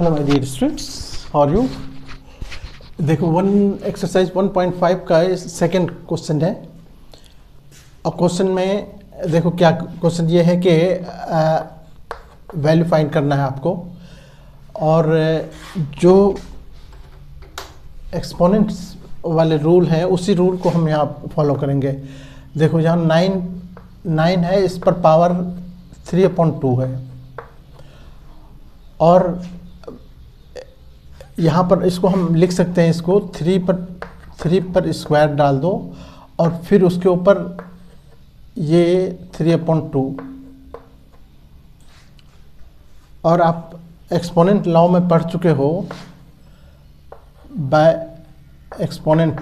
Hello my dear students, how are you. देखो exercise 1.5 का second question है। अब क्वेश्चन में देखो क्या क्वेश्चन ये है कि वैल्यू फाइंड करना है आपको, और जो एक्सपोनेंट्स वाले रूल है उसी रूल को हम यहाँ फॉलो करेंगे। देखो यहाँ 9 है, इस पर पावर 3/2 है, और यहाँ पर इसको हम लिख सकते हैं, इसको 3 पर स्क्वायर डाल दो और फिर उसके ऊपर ये 3/2। और आप एक्सपोनेंट लॉ में पढ़ चुके हो, बाय एक्सपोनेंट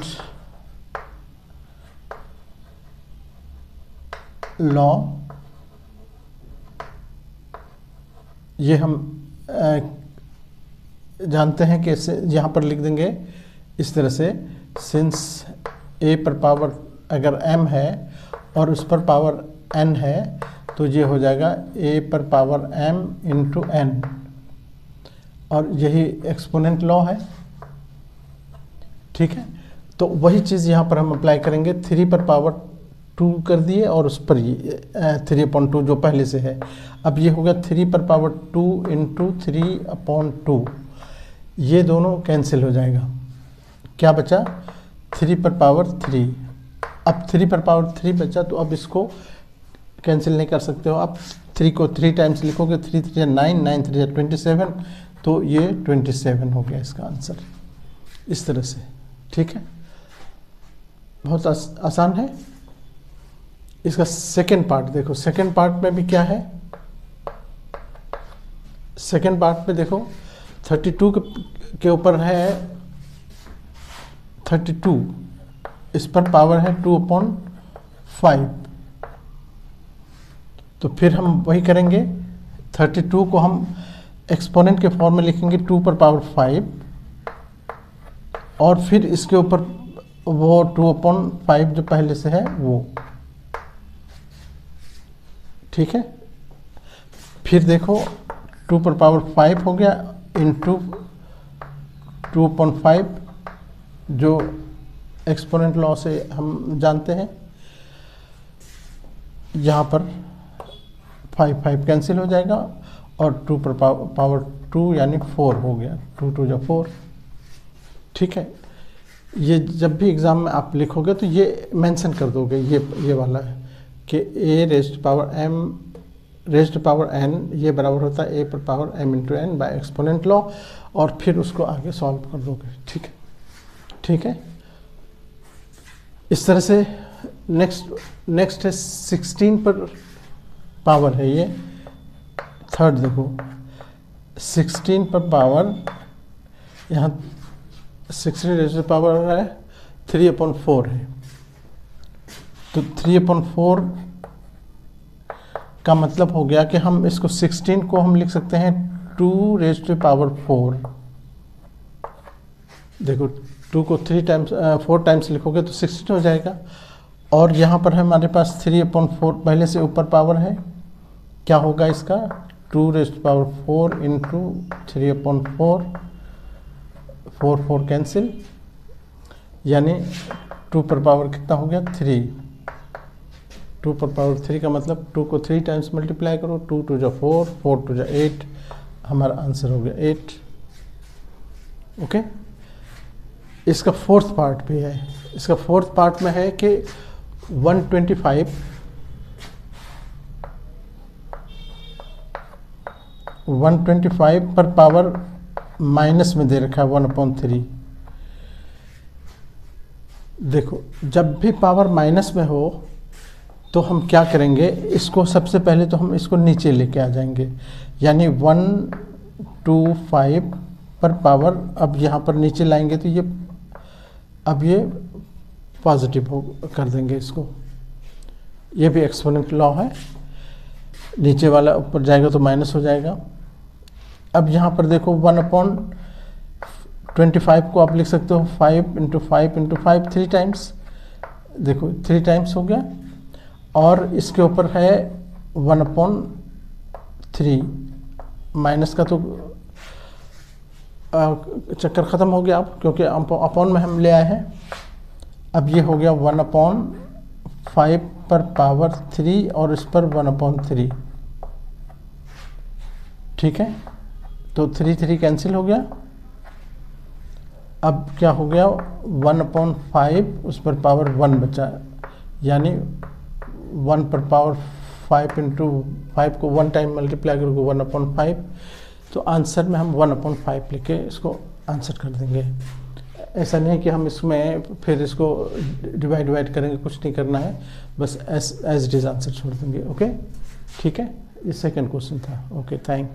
लॉ ये हम जानते हैं कि यहाँ पर लिख देंगे इस तरह से, सिंस a पर पावर अगर m है और उस पर पावर n है तो ये हो जाएगा a पर पावर m इंटू n, और यही एक्सपोनेंट लॉ है। ठीक है, तो वही चीज़ यहाँ पर हम अप्लाई करेंगे। 3 पर पावर 2 कर दिए और उस पर ये 3/2 जो पहले से है। अब ये हो गया 3 पर पावर 2 इंटू 3/2, ये दोनों कैंसिल हो जाएगा। क्या बचा? 3 पर पावर 3। अब 3 पर पावर 3 बचा, तो अब इसको कैंसिल नहीं कर सकते हो आप। 3 को 3 टाइम्स लिखोगे, 3 3 9, 9 3 27, तो ये 27 हो गया इसका आंसर, इस तरह से। ठीक है, बहुत आसान है। इसका सेकेंड पार्ट देखो, सेकेंड पार्ट में भी क्या है। सेकेंड पार्ट में देखो 32 के ऊपर है 32, इस पर पावर है 2/5। तो फिर हम वही करेंगे, 32 को हम एक्सपोनेंट के फॉर्म में लिखेंगे 2 पर पावर 5, और फिर इसके ऊपर वो 2/5 जो पहले से है वो। ठीक है, फिर देखो 2 पर पावर 5 हो गया इंटू 2/5, जो एक्सपोनेंट लॉ से हम जानते हैं। यहाँ पर 5 कैंसिल हो जाएगा और 2 पर पावर 2 यानी 4 हो गया, 2 2 4। ठीक है, ये जब भी एग्ज़ाम में आप लिखोगे तो ये मेंशन कर दोगे, ये वाला है कि a raised power m raised power n ये बराबर होता है a पर power m into n by exponent law, और फिर उसको आगे सॉल्व कर दोगे। ठीक है, ठीक है, इस तरह से। नेक्स्ट है 16 पर पावर है, ये थर्ड देखो 16 पर पावर, यहाँ 16 रेज़्ड पावर है 3/4 है, तो 3/4 का मतलब हो गया कि हम इसको 16 को हम लिख सकते हैं 2 रेज़्ड पावर 4। देखो 2 को 4 टाइम्स लिखोगे तो 16 हो जाएगा, और यहाँ पर हमारे पास 3/4 पहले से ऊपर पावर है। क्या होगा इसका? 2 रेज़्ड पावर 4 इंटू 3/4, 4 कैंसिल, यानी 2 पर पावर कितना हो गया? 3। 2 पर पावर 3 का मतलब 2 को 3 टाइम्स मल्टीप्लाई करो, 2 2 4, 4 2 8, हमारा आंसर हो गया 8। ओके, इसका फोर्थ पार्ट भी है। इसका फोर्थ पार्ट में है कि 125 पर पावर माइनस में दे रखा है 1/3। देखो जब भी पावर माइनस में हो तो हम क्या करेंगे, इसको सबसे पहले तो हम इसको नीचे लेके आ जाएंगे, यानी 125 पर पावर, अब यहाँ पर नीचे लाएंगे तो ये अब ये पॉजिटिव हो कर देंगे इसको। ये भी एक्सपोनेंट लॉ है, नीचे वाला ऊपर जाएगा तो माइनस हो जाएगा। अब यहाँ पर देखो 1/25 को आप लिख सकते हो 5 इंटू 5 इंटू 5, 3 टाइम्स। देखो 3 टाइम्स हो गया, और इसके ऊपर है 1/3 माइनस का, तो चक्कर ख़त्म हो गया अब, क्योंकि अपॉन में हम ले आए हैं। अब ये हो गया 1/5 पर पावर 3 और इस पर 1/3। ठीक है, तो 3 कैंसिल हो गया। अब क्या हो गया, 1/5 उस पर पावर 1 बचा, यानी 1 पर पावर 5 इंटू 5 को 1 टाइम मल्टीप्लाई करोगे 1/5, तो आंसर में हम 1/5 लिख के इसको आंसर कर देंगे। ऐसा नहीं कि हम इसमें फिर इसको डिवाइड करेंगे, कुछ नहीं करना है, बस एज इट इज़ आंसर छोड़ देंगे। ओके, ठीक है, ये सेकंड क्वेश्चन था। Okay, thank you.